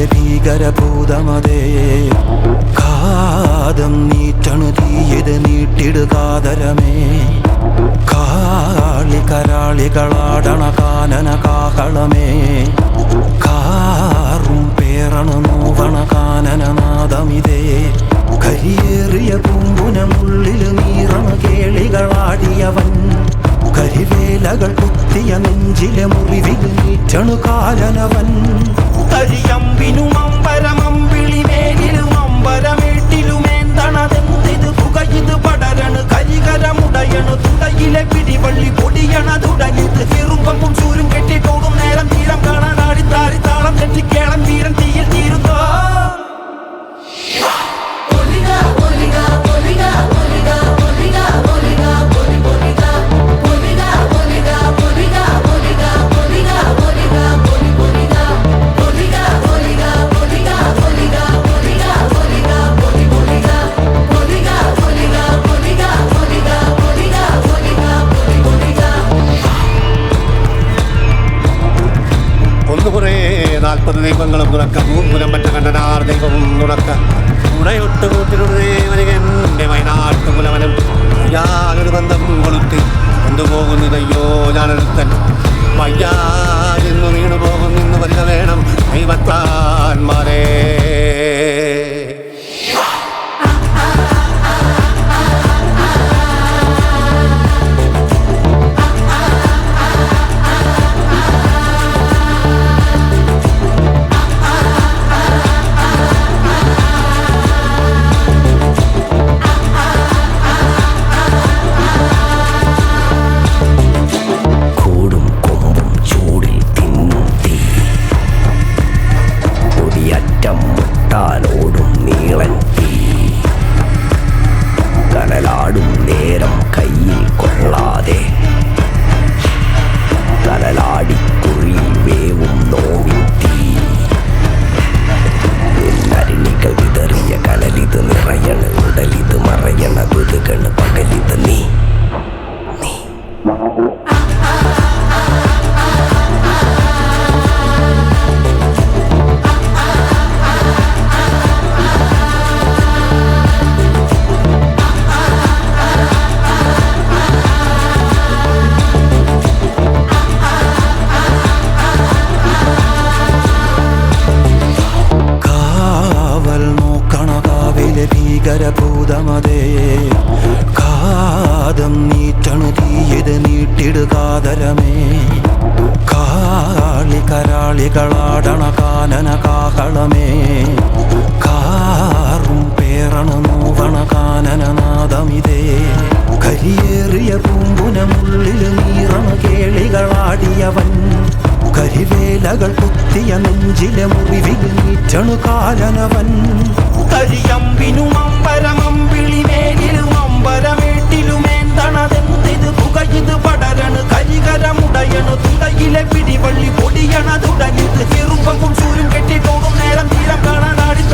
ഭീകരഭൂതമതേ കാതം നീറ്റണു തീയത് നീട്ടിടുകാതരമേ കാളി കരാളികളാടണ കാനന കാഹളമേ കാറും പേറണു നോവണ കാനനനാദമിതേ കരിയേറിയ പൂമ്പുനമുള്ളില് നീറണ കേളികളാടിയവൻ കരിവേലകൾ കുത്തിയ നെഞ്ചിലെ മുറിവിൽ നീറ്റണു കാലനവൻ കരിയമ്പിനും അമ്പരമമ്പിളിമേലിലും അമ്പരമേട്ടിലുമേന്തണതെന്തിത് പുകയിത് പടരണു കരികരമുടയണു തുടയിലെ പിടിവള്ളി പൊടിയണ തുടങ്ങിത് ചെറുമ്പും ചൂരും കെട്ടിപ്പോകും നേരം തീരം കാണാനാടി താരി താളം തെറ്റിക്കേളം വീരൻ തീയിൽ തീരുന്നോ ദൈവങ്ങളും തുറക്ക മൂലം പറ്റ കണ്ടനാർ ദൈവവും തുറക്ക ഉടയൊട്ട് കൂട്ടിനുടനെ എൻ്റെ വയനാട്ടു കുലവനും യാതൊരു ബന്ധം കൊളുത്തി കൊണ്ടുപോകുന്നതയ്യോ ഞാനൊരുത്തൻ വയ്യാതെന്നു വീണു പോകുന്നു വരിക വേണം ദൈവത്താന്മാരേ ോടും നീളൻ തീ കനലാടും നേരം കയ്യിൽ കൊള്ളാതെ കനലാടിക്കുഴി വേവും നോവിൻ തീ നരിണികൾ വിതറിയ കനലിത് നിറയണ ഉടലിത് മറയണ കുതുകണ് പകലിത് നീ ഭീകരഭൂതമതേ കാതം നീറ്റണു തീയത് നീട്ടിടുകാതരമേ കാളി കരാളികളാടണ കാനന കാഹളമേ കാറും പേറണു നോവണ കാനനനാദമിതേ കരിയേറിയ പൂമ്പുനമുള്ളില് നീറണ കേളികളാടിയവൻ കരിവേലകൾ കുത്തിയ നെഞ്ചിലെ മുറിവിൽ നീറ്റണു കാലനവൻ കരിയമ്പിനും അമ്പരമമ്പിളിമേലിലും അമ്പരമേട്ടിലുമേന്തണതെന്തിത് പുകയിത് പടരണു കരികരമുടയണു തുടയിലെ പിടിവള്ളി പൊടിയണ തുടങ്ങിത് ചെറുമ്പും ചൂരും കെട്ടിപ്പോകും നേരം തീരം കാണാനാടി